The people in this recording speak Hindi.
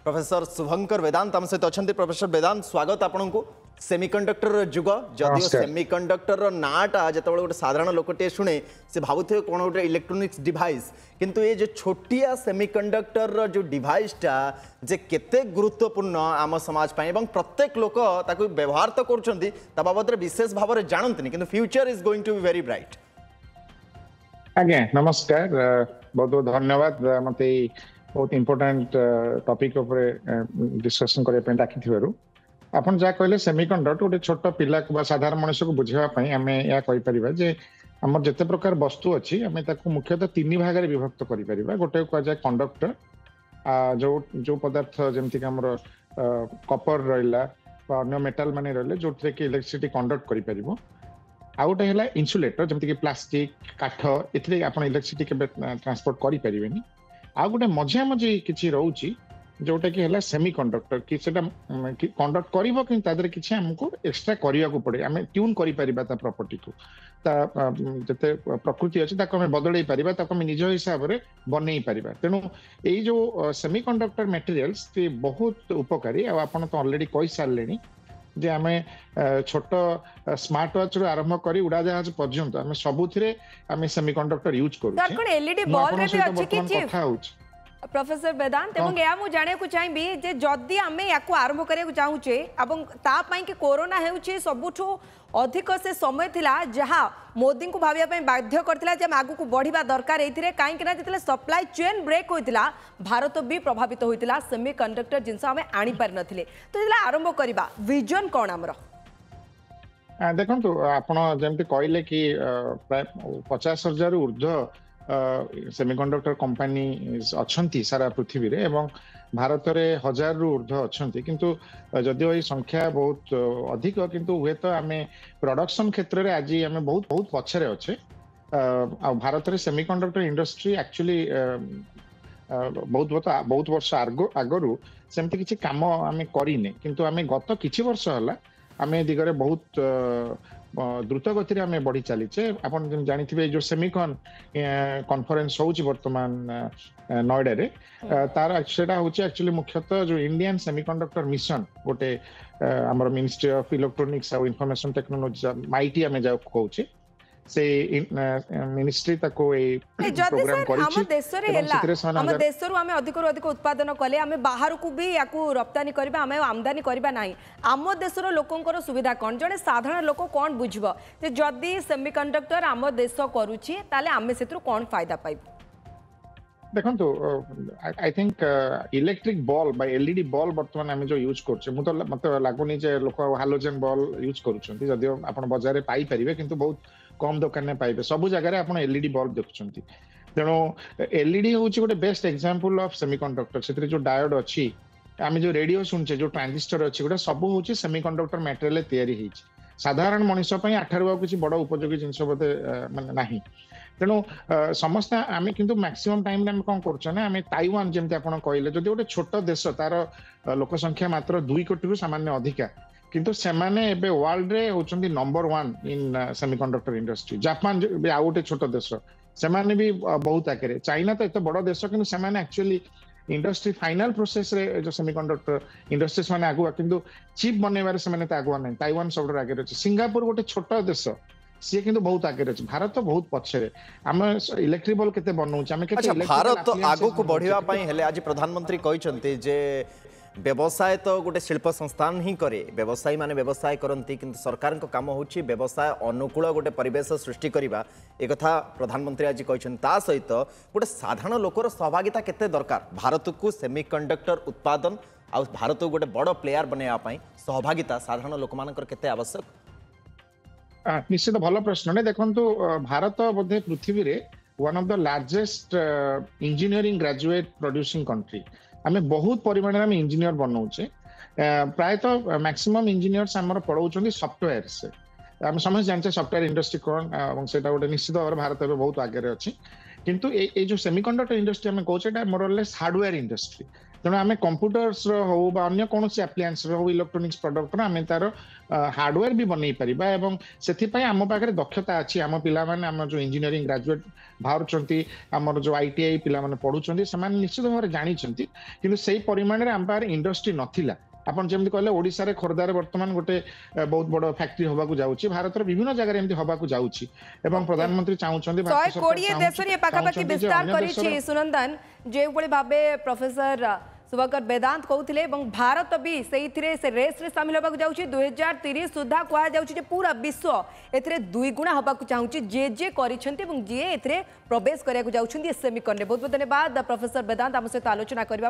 प्रोफेसर शुभंकर वेदांत आम सहित अच्छा प्रोफेसर वेदांत स्वागत आपन को सेमिकंडक्टर जुग जदिव सेमिकंडक्टर नाटा जो गोटे साधारण लोकटे शुणे से भावुए कौन गोटे इलेक्ट्रोनिक्स डिवाइस किंतु ये जो छोटिया सेमिकंडक्टर जो डिवाइसटा जे केते गुरुत्वपूर्ण आम समाज पाए एवं प्रत्येक लोक ताकू व्यवहार तो कर बाबद विशेष भाव में जानते किंतु future is going to be very bright. आज्ञा नमस्कार, बहुत बहुत धन्यवाद मत बहुत इंपोर्टेंट टॉपिक डिस्कशन करने डाकी आपन जहाँ कहले सेमिकंडक्टर गोटे छोट पिला साधारण मनुष्य को बुझापी आम या कहीपर आम जिते प्रकार वस्तु अच्छी आम मुख्यतः तीन भाग में विभक्त कर गोटे कहुए कंडक्टर जो जो पदार्थ जमीक कपर रहा अन्य मेटाल मान रही जो कि इलेक्ट्रिसिटी कंडक्ट कर आउ गोटे है इन्सुलेटर जमीक प्लास्टिक काठ ए आप इलेक्ट्रिसिटी ट्रांसपोर्ट करें आउ गोटे मझिया मझी किसी रोचे जोटा कि है सेमी कंडक्टर कि कंडक्ट कर किसी आमको एक्सट्रा करने को पड़े आम ट्यून कर प्रॉपर्टी को जिते प्रकृति अच्छी बदल पार निज हिसाब से बनई पार तेणु यही जो सेमी कंडक्टर मटेरियल्स बहुत उपकारी आप तो ऑलरेडी कही सारे जे आम छोट स्मार्ट वाच रू आरंभ कर उड़ाजाहाज पर्यंत आम सबुथिरे आम सेमी कंडक्टर यूज करूँ प्रोफेसर वेदांत एवं या मु जाने को चाहिबी जे जदी आमे याकू आरंभ करिया चाहूचे एवं ता पई कि कोरोना हेउचे सबुठो अधिक से समय थिला जहा मोदी को भाबिया पई बाध्य करथिला जे आगु को बढ़िबा दरकार एथिरे काई कि ना जतले सप्लाई चेन ब्रेक होइतिला भारत भी प्रभावित होइतिला सेमी कंडक्टर जिंस आमे आनी पार नथिले तो जला आरंभ करिबा विजन कोन हमरो देखंतु आपण जेमति कहले कि प्राय 50,000 ऊर्ध्व सेमिकंडक्टर कंपनी अच्छी सारा पृथ्वी रे एवं भारत में 1000 रु ऊर्ध्व अच्छा किंतु जदिव ये संख्या बहुत अधिक किंतु हुए तो आम प्रोडक्शन क्षेत्र में आज आम बहुत बहुत पछरे अच्छे भारत में सेमिकंडक्टर इंडस्ट्री एक्चुअली बहुत वर्ष आगरू सेमती किसी कम आम करें किंतु आम गत किछि वर्ष है आम दिगरे बहुत द्रुत गति आम बढ़ी चलीचे आप जानी जो सेमिकन कॉन्फ्रेंस होची वर्तमान नोएडा रे तार सेटा होची एक्चुअली मुख्यतः जो इंडियन सेमिकंडक्टर मिशन गोटे हमर मिनिस्ट्री ऑफ इलेक्ट्रॉनिक्स और इंफॉर्मेशन टेक्नोलॉजी माइटी आम जाऊ कहूचे से मिनिस्ट्री तको ए प्रोग्राम करिछि हम देश रु आमे अधिक रु अधिक उत्पादन कले आमे बाहर को भी याकू रप्तानी करबा आमे आमदानी करबा नाही आम देशर लोकंकर सुविधा कोन जने साधारण लोक कोन बुझबो जे जदी सेमीकंडक्टर आम देश करूछि ताले आमे सेतरु कोन फायदा पाइब देखो आई थिंक इलेक्ट्रिक बल्ब बा एलईडी बल्ब वर्तमान आम जो यूज करछे मु तो मत लागुनी जे लोक हालोजन बल्ब यूज करूछंती जदि आपण बाजार रे पाई परिबे किंतु बहुत कम दुकान में पाइबे सब जगह आप एलईडी बल्ब देखुंती तेणु एलईडी हूँ गोटे बेस्ट एग्जांपल ऑफ सेमीकंडक्टर से जो डायोड अच्छी आम जो रेडियो शुणुचे जो ट्रांजिस्टर अच्छी गोटे सब हूँ सेमीकंडक्टर मटेरियल तैयारी होती साधारण मनीष आठार किसी बड़ उपयोगी जिनस बोधे माने नाही तेणु समस्त आम किंतु मैक्सिमम टाइम आम कौन कर ताइवान जमी आप कहले जो गोटे छोट देश तार लोक संख्या मात्र 2 कोटी रु सामान्य अधिका किंतु सेमाने एबे वर्ल्ड रे होचंदी नंबर 1 इन सेमीकंडक्टर इंडस्ट्री जापान भी आ गोटे छोट देश सेमाने भी बहुत आगे चाइना तो एत बड़ देश किंतु सेमाने एक्चुअली इंडस्ट्री फाइनल प्रोसेस रे जो सेमीकंडक्टर इंडस्ट्रीज माने आगुआ किंतु चिप बनेबार सेमाने त आगुआ नै ताइवान सबरो आगे अछि सिंगापुर गोटे छोट देश सी किंतु बहुत आगे अछि भारत तो बहुत पछरे हम इलेक्ट्रिक बल्ब केते बनौछ हम केते भारत आगो को बढ़िया पई हेले आज प्रधानमंत्री कहिसंती जे व्यवसाय तो गोटे शिल्प संस्थान ही करे व्यवसायी माने व्यवसाय करती किंतु सरकार को काम होची व्यवसाय अनुकूल गोटे परिवेश सृष्टि करबा एक कथा प्रधानमंत्री आज कहछन ता सहित गोटे साधारण लोकर सहभागिता केते दरकार भारत को सेमीकंडक्टर उत्पादन आ भारत को गोटे बड़ प्लेयर बनैया पई सहभागिता साधारण लोक मानकर केते आवश्यक निश्चित भल प्रश्न ने देखंतु भारत बोधे पृथ्वी रे one of the largest engineering graduate producing country आम बहुत परिमाण में इंजीनियर बनाऊे प्रायतः मैक्सिमम इंजीनियर्स आम पढ़ाऊँ सॉफ्टवेयर से आम समस्त जानते सॉफ्टवेयर इंडस्ट्री कौन से गोटे निश्चित भाव भारत में बहुत आगे अच्छी किंतु ये जो सेमीकंडक्टर इंडस्ट्री आम कहे मोरलेस हार्डवेयर इंडस्ट्री तेणु आम कंप्यूटर्स हो अन्य कौन एप्लायंस हो इलेक्ट्रोनिक्स प्रोडक्ट आम तार हार्डवेयर भी बनई पारिबा एवं से आम पाखे दक्षता अच्छी आम पिला माने आम जो इंजीनियरिंग ग्रेजुएट बाहर आमर जो आईटीआई पिला माने पढ़ुछंती से निश्चित भाव जानी किंतु से परिमाण रे आम पाखे इंडस्ट्री नथिला आपन जेमति कहले ओडिसा रे खोरदार वर्तमान गोटे बहुत बड़ फैक्ट्री होबा को जाउची भारत रे विभिन्न जगह रे एमति होबा को जाउची एवं प्रधानमंत्री चाहुचंदी भारत सरकार 120 देश रे पाखापाखि विस्तार करिछि सुनंदन जे बळे भाबे प्रोफेसर सुभाकर वेदांत कहते हैं भारत भी से रेस रे सामिल होगा जाऊँगी 2030 सुधा कह जाऊँगी पूरा विश्व ए दुई गुणा होगा चाहूँगी जे जी ए प्रवेश करने जाऊँगी सेमिकन बहुत बहुत धन्यवाद प्रोफेसर वेदांत आम सहित आलोचना करने।